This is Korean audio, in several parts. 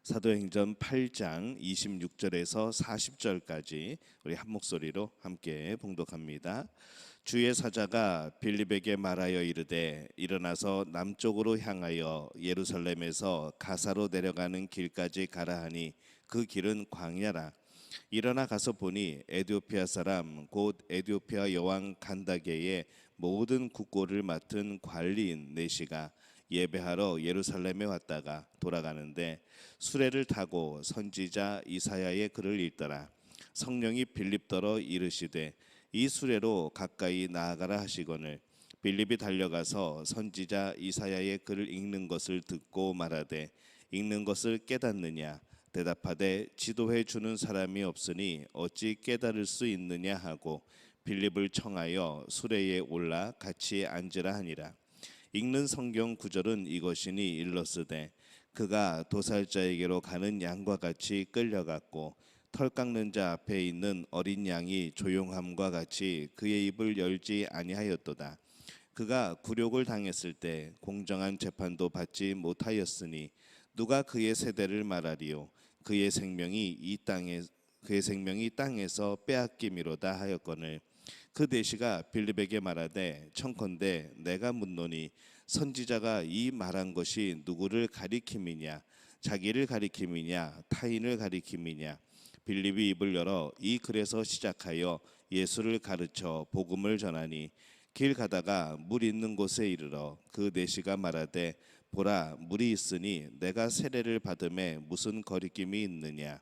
사도행전 8장 26절에서 40절까지 우리 한 목소리로 함께 봉독합니다. 주의 사자가 빌립에게 말하여 이르되 일어나서 남쪽으로 향하여 예루살렘에서 가사로 내려가는 길까지 가라 하니 그 길은 광야라. 일어나 가서 보니 에디오피아 사람 곧 에디오피아 여왕 간다게의 모든 국고를 맡은 관리인 네시가 예배하러 예루살렘에 왔다가 돌아가는데 수레를 타고 선지자 이사야의 글을 읽더라. 성령이 빌립더러 이르시되 이 수레로 가까이 나아가라 하시거늘 빌립이 달려가서 선지자 이사야의 글을 읽는 것을 듣고 말하되 읽는 것을 깨닫느냐 대답하되 지도해 주는 사람이 없으니 어찌 깨달을 수 있느냐 하고 빌립을 청하여 수레에 올라 같이 앉으라 하니라. 읽는 성경 구절은 이것이니 일러스되 그가 도살자에게로 가는 양과 같이 끌려갔고 털 깎는 자 앞에 있는 어린 양이 조용함과 같이 그의 입을 열지 아니하였도다. 그가 굴욕을 당했을 때 공정한 재판도 받지 못하였으니 누가 그의 세대를 말하리요. 그의 생명이 땅에서 빼앗김이로다 하였거늘 그 내시가 빌립에게 말하되 청컨대 내가 묻노니 선지자가 이 말한 것이 누구를 가리킴이냐 자기를 가리킴이냐 타인을 가리킴이냐. 빌립이 입을 열어 이 글에서 시작하여 예수를 가르쳐 복음을 전하니 길 가다가 물 있는 곳에 이르러 그 내시가 말하되 보라 물이 있으니 내가 세례를 받음에 무슨 거리낌이 있느냐.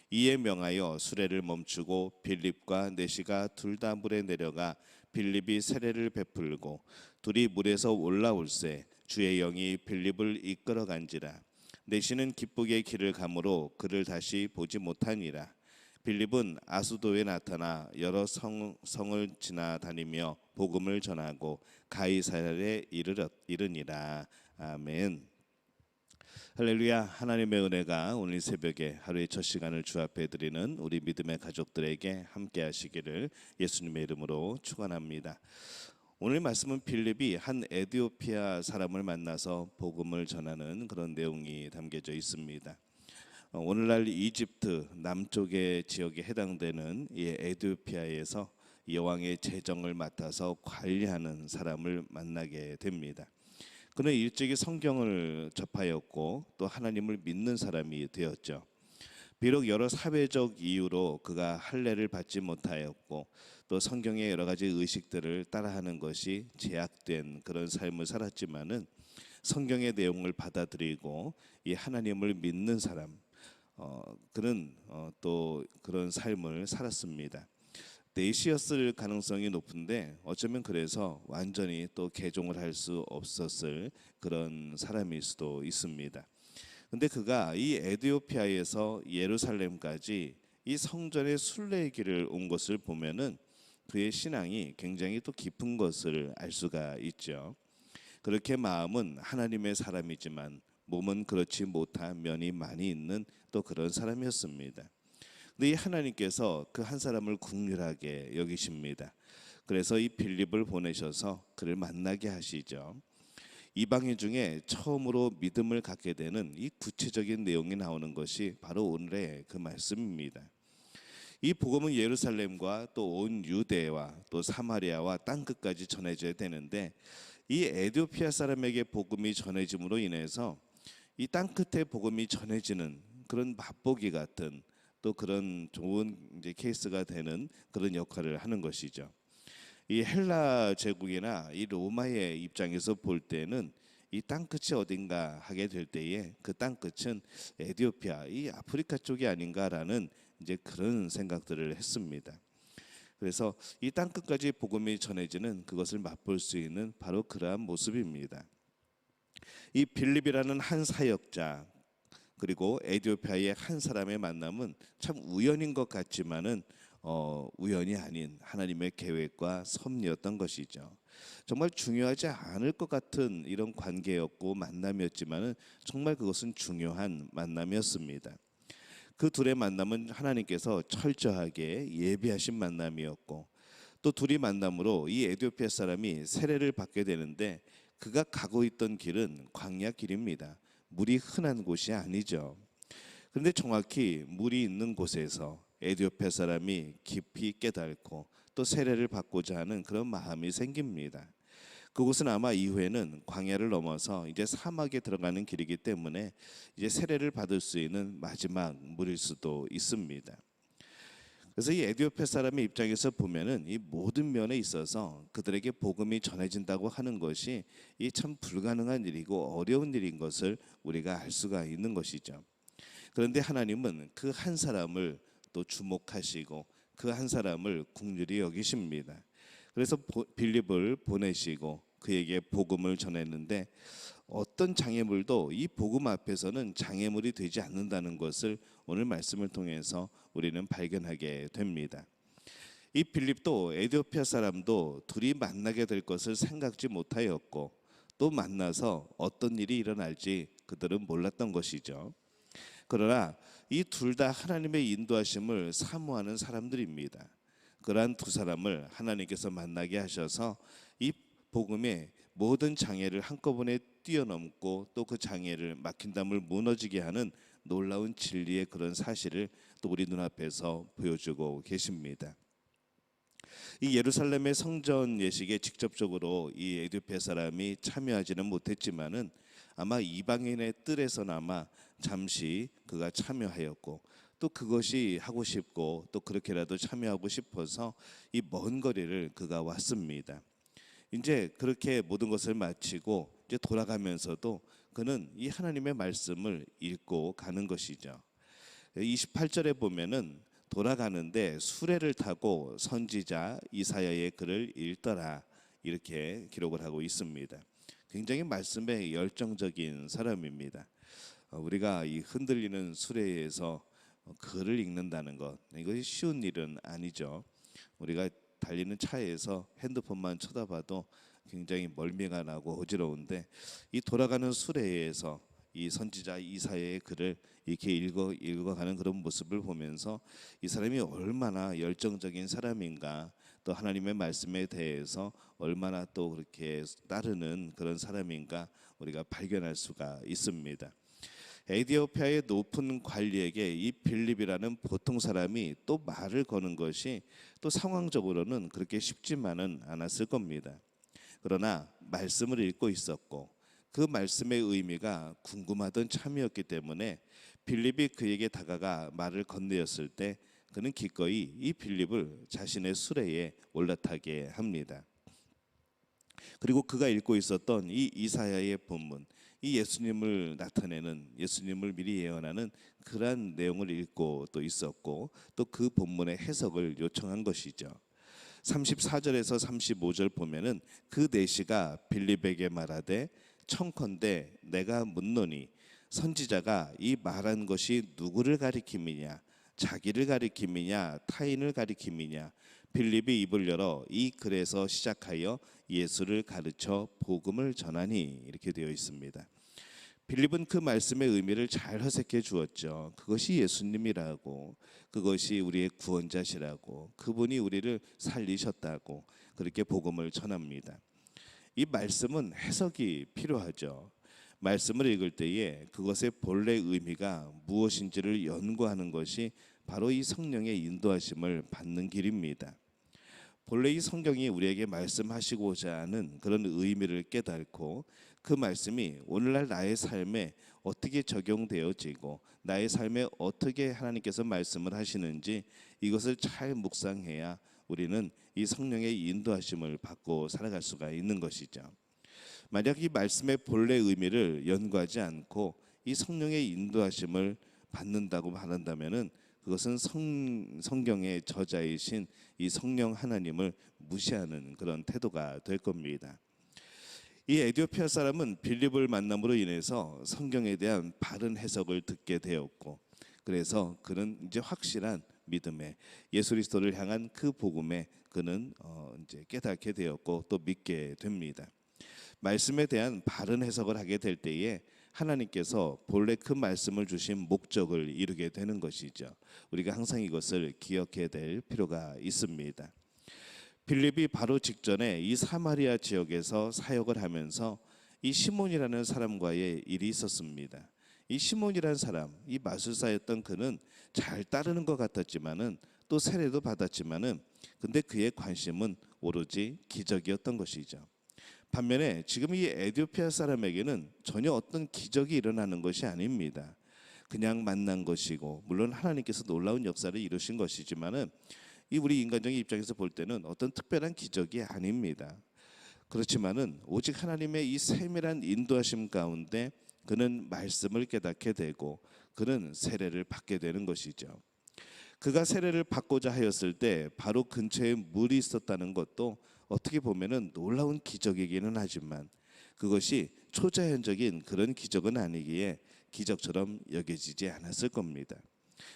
이에 명하여 수레를 멈추고 빌립과 내시가 둘 다 물에 내려가 빌립이 세례를 베풀고 둘이 물에서 올라올새 주의 영이 빌립을 이끌어간지라. 내시는 기쁘게 길을 가므로 그를 다시 보지 못하니라. 빌립은 아수도에 나타나 여러 성을 지나다니며 복음을 전하고 가이사랴에 이르니라. 아멘. 할렐루야. 하나님의 은혜가 오늘 새벽에 하루의 첫 시간을 주 앞에 드리는 우리 믿음의 가족들에게 함께 하시기를 예수님의 이름으로 축원합니다. 오늘 말씀은 빌립이 한 에디오피아 사람을 만나서 복음을 전하는 그런 내용이 담겨져 있습니다. 오늘날 이집트 남쪽의 지역에 해당되는 이 에디오피아에서 여왕의 재정을 맡아서 관리하는 사람을 만나게 됩니다. 그는 일찍이 성경을 접하였고 또 하나님을 믿는 사람이 되었죠. 비록 여러 사회적 이유로 그가 할례를 받지 못하였고 또 성경의 여러 가지 의식들을 따라하는 것이 제약된 그런 삶을 살았지만은 성경의 내용을 받아들이고 이 하나님을 믿는 사람, 그는 또 그런 삶을 살았습니다. 내시였을 가능성이 높은데 어쩌면 그래서 완전히 또 개종을 할 수 없었을 그런 사람일 수도 있습니다. 근데 그가 이 에디오피아에서 예루살렘까지 이 성전의 순례의 길을 온 것을 보면은 그의 신앙이 굉장히 또 깊은 것을 알 수가 있죠. 그렇게 마음은 하나님의 사람이지만 몸은 그렇지 못한 면이 많이 있는 또 그런 사람이었습니다. 근데 이 하나님께서 그 한 사람을 긍휼하게 여기십니다. 그래서 이 빌립을 보내셔서 그를 만나게 하시죠. 이방인 중에 처음으로 믿음을 갖게 되는 이 구체적인 내용이 나오는 것이 바로 오늘의 그 말씀입니다. 이 복음은 예루살렘과 또 온 유대와 또 사마리아와 땅끝까지 전해져야 되는데 이 에디오피아 사람에게 복음이 전해짐으로 인해서 이 땅끝에 복음이 전해지는 그런 맛보기 같은 또 그런 좋은 이제 케이스가 되는 그런 역할을 하는 것이죠. 이 헬라 제국이나 이 로마의 입장에서 볼 때는 이 땅끝이 어딘가 하게 될 때에 그 땅끝은 에디오피아, 이 아프리카 쪽이 아닌가라는 이제 그런 생각들을 했습니다. 그래서 이 땅끝까지 복음이 전해지는 그것을 맛볼 수 있는 바로 그러한 모습입니다. 이 빌립이라는 한 사역자 그리고 에디오피아의 한 사람의 만남은 참 우연인 것 같지만은 우연이 아닌 하나님의 계획과 섭리였던 것이죠. 정말 중요하지 않을 것 같은 이런 관계였고 만남이었지만은 정말 그것은 중요한 만남이었습니다. 그 둘의 만남은 하나님께서 철저하게 예비하신 만남이었고 또 둘이 만남으로 이 에디오피아 사람이 세례를 받게 되는데 그가 가고 있던 길은 광야 길입니다. 물이 흔한 곳이 아니죠. 그런데 정확히 물이 있는 곳에서 에디오피아 사람이 깊이 깨닫고 또 세례를 받고자 하는 그런 마음이 생깁니다. 그곳은 아마 이후에는 광야를 넘어서 이제 사막에 들어가는 길이기 때문에 이제 세례를 받을 수 있는 마지막 물일 수도 있습니다. 그래서 이 에디오피아 사람의 입장에서 보면은 이 모든 면에 있어서 그들에게 복음이 전해진다고 하는 것이 이 참 불가능한 일이고 어려운 일인 것을 우리가 알 수가 있는 것이죠. 그런데 하나님은 그 한 사람을 또 주목하시고 그 한 사람을 긍휼히 여기십니다. 그래서 빌립을 보내시고 그에게 복음을 전했는데 어떤 장애물도 이 복음 앞에서는 장애물이 되지 않는다는 것을 오늘 말씀을 통해서 우리는 발견하게 됩니다. 이 빌립도 에디오피아 사람도 둘이 만나게 될 것을 생각지 못하였고 또 만나서 어떤 일이 일어날지 그들은 몰랐던 것이죠. 그러나 이 둘 다 하나님의 인도하심을 사모하는 사람들입니다. 그러한 두 사람을 하나님께서 만나게 하셔서 이 복음의 모든 장애를 한꺼번에 뛰어넘고 또 그 장애를 막힌 담을 무너지게 하는 놀라운 진리의 그런 사실을 또 우리 눈앞에서 보여주고 계십니다. 이 예루살렘의 성전 예식에 직접적으로 이 에디오피아 사람이 참여하지는 못했지만은 아마 이방인의 뜰에서나마 잠시 그가 참여하였고 또 그것이 하고 싶고 또 그렇게라도 참여하고 싶어서 이 먼 거리를 그가 왔습니다. 이제 그렇게 모든 것을 마치고 이제 돌아가면서도 그는 이 하나님의 말씀을 읽고 가는 것이죠. 28절에 보면은 돌아가는데 수레를 타고 선지자 이사야의 글을 읽더라 이렇게 기록을 하고 있습니다. 굉장히 말씀에 열정적인 사람입니다. 우리가 이 흔들리는 수레에서 글을 읽는다는 것 이것이 쉬운 일은 아니죠. 우리가 달리는 차에서 핸드폰만 쳐다봐도 굉장히 멀미가 나고 어지러운데 이 돌아가는 수레에서 이 선지자 이사야의 글을 이렇게 읽어가는 그런 모습을 보면서 이 사람이 얼마나 열정적인 사람인가 또 하나님의 말씀에 대해서 얼마나 또 그렇게 따르는 그런 사람인가 우리가 발견할 수가 있습니다. 에디오피아의 높은 관리에게 이 빌립이라는 보통 사람이 또 말을 거는 것이 또 상황적으로는 그렇게 쉽지만은 않았을 겁니다. 그러나 말씀을 읽고 있었고 그 말씀의 의미가 궁금하던 참이었기 때문에 빌립이 그에게 다가가 말을 건네었을 때 그는 기꺼이 이 빌립을 자신의 수레에 올라타게 합니다. 그리고 그가 읽고 있었던 이 이사야의 본문, 이 예수님을 나타내는 예수님을 미리 예언하는 그러한 내용을 읽고 또 있었고 또 그 본문의 해석을 요청한 것이죠. 34절에서 35절 보면은 그 내시가 빌립에게 말하되 청컨대 내가 묻노니 선지자가 이 말한 것이 누구를 가리킴이냐 자기를 가리킴이냐 타인을 가리킴이냐 빌립이 입을 열어 이 글에서 시작하여 예수를 가르쳐 복음을 전하니 이렇게 되어 있습니다. 빌립은 그 말씀의 의미를 잘 해석해 주었죠. 그것이 예수님이라고 그것이 우리의 구원자시라고 그분이 우리를 살리셨다고 그렇게 복음을 전합니다. 이 말씀은 해석이 필요하죠. 말씀을 읽을 때에 그것의 본래 의미가 무엇인지를 연구하는 것이 바로 이 성령의 인도하심을 받는 길입니다. 본래 이 성경이 우리에게 말씀하시고자 하는 그런 의미를 깨닫고 그 말씀이 오늘날 나의 삶에 어떻게 적용되어지고 나의 삶에 어떻게 하나님께서 말씀을 하시는지 이것을 잘 묵상해야 우리는 이 성령의 인도하심을 받고 살아갈 수가 있는 것이죠. 만약 이 말씀의 본래 의미를 연구하지 않고 이 성령의 인도하심을 받는다고 말한다면은 그것은 성경의 저자이신 이 성령 하나님을 무시하는 그런 태도가 될 겁니다. 이 에디오피아 사람은 빌립을 만남으로 인해서 성경에 대한 바른 해석을 듣게 되었고 그래서 그는 이제 확실한 믿음에 예수 그리스도를 향한 그 복음에 그는 이제 깨닫게 되었고 또 믿게 됩니다. 말씀에 대한 바른 해석을 하게 될 때에 하나님께서 본래 그 말씀을 주신 목적을 이루게 되는 것이죠. 우리가 항상 이것을 기억해야 될 필요가 있습니다. 빌립이 바로 직전에 이 사마리아 지역에서 사역을 하면서 이 시몬이라는 사람과의 일이 있었습니다. 이 이 시몬이라는 사람, 이 마술사였던 그는 잘 따르는 것 같았지만은 또 세례도 받았지만은 근데 그의 관심은 오로지 기적이었던 것이죠. 반면에 지금 이 에티오피아 사람에게는 전혀 어떤 기적이 일어나는 것이 아닙니다. 그냥 만난 것이고 물론 하나님께서 놀라운 역사를 이루신 것이지만은 이 우리 인간적인 입장에서 볼 때는 어떤 특별한 기적이 아닙니다. 그렇지만은 오직 하나님의 이 세밀한 인도하심 가운데 그는 말씀을 깨닫게 되고 그는 세례를 받게 되는 것이죠. 그가 세례를 받고자 하였을 때 바로 근처에 물이 있었다는 것도 어떻게 보면은 놀라운 기적이기는 하지만 그것이 초자연적인 그런 기적은 아니기에 기적처럼 여겨지지 않았을 겁니다.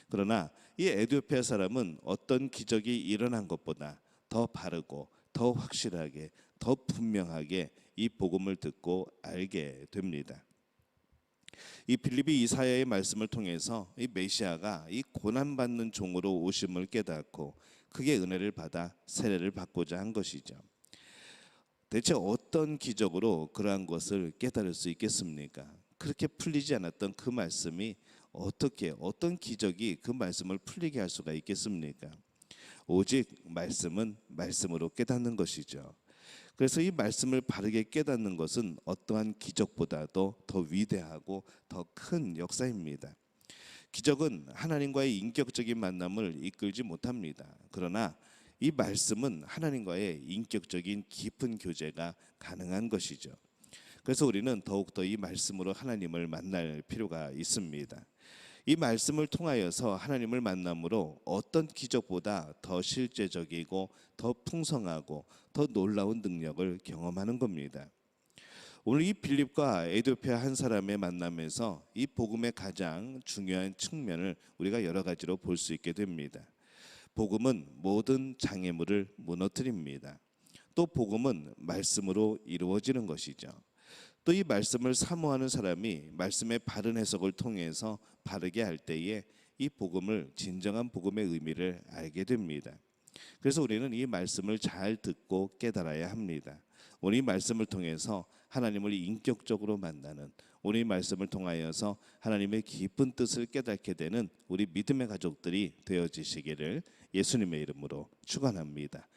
그러나 이 에티오피아 사람은 어떤 기적이 일어난 것보다 더 바르고 더 확실하게 더 분명하게 이 복음을 듣고 알게 됩니다. 이 빌립이 이사야의 말씀을 통해서 이 메시아가 이 고난받는 종으로 오심을 깨닫고 크게 은혜를 받아 세례를 받고자 한 것이죠. 대체 어떤 기적으로 그러한 것을 깨달을 수 있겠습니까? 그렇게 풀리지 않았던 그 말씀이 어떻게 어떤 기적이 그 말씀을 풀리게 할 수가 있겠습니까? 오직 말씀은 말씀으로 깨닫는 것이죠. 그래서 이 말씀을 바르게 깨닫는 것은 어떠한 기적보다도 더 위대하고 더 큰 역사입니다. 기적은 하나님과의 인격적인 만남을 이끌지 못합니다. 그러나 이 말씀은 하나님과의 인격적인 깊은 교제가 가능한 것이죠. 그래서 우리는 더욱더 이 말씀으로 하나님을 만날 필요가 있습니다. 이 말씀을 통하여서 하나님을 만남으로 어떤 기적보다 더 실제적이고 더 풍성하고 더 놀라운 능력을 경험하는 겁니다. 오늘 이 빌립과 에티오피아 한 사람의 만남에서 이 복음의 가장 중요한 측면을 우리가 여러 가지로 볼 수 있게 됩니다. 복음은 모든 장애물을 무너뜨립니다. 또 복음은 말씀으로 이루어지는 것이죠. 또 이 말씀을 사모하는 사람이 말씀의 바른 해석을 통해서 바르게 할 때에 이 복음을 진정한 복음의 의미를 알게 됩니다. 그래서 우리는 이 말씀을 잘 듣고 깨달아야 합니다. 오늘 이 말씀을 통해서 하나님을 인격적으로 만나는, 오늘 이 말씀을 통하여서 하나님의 깊은 뜻을 깨닫게 되는 우리 믿음의 가족들이 되어지시기를 예수님의 이름으로 축원합니다.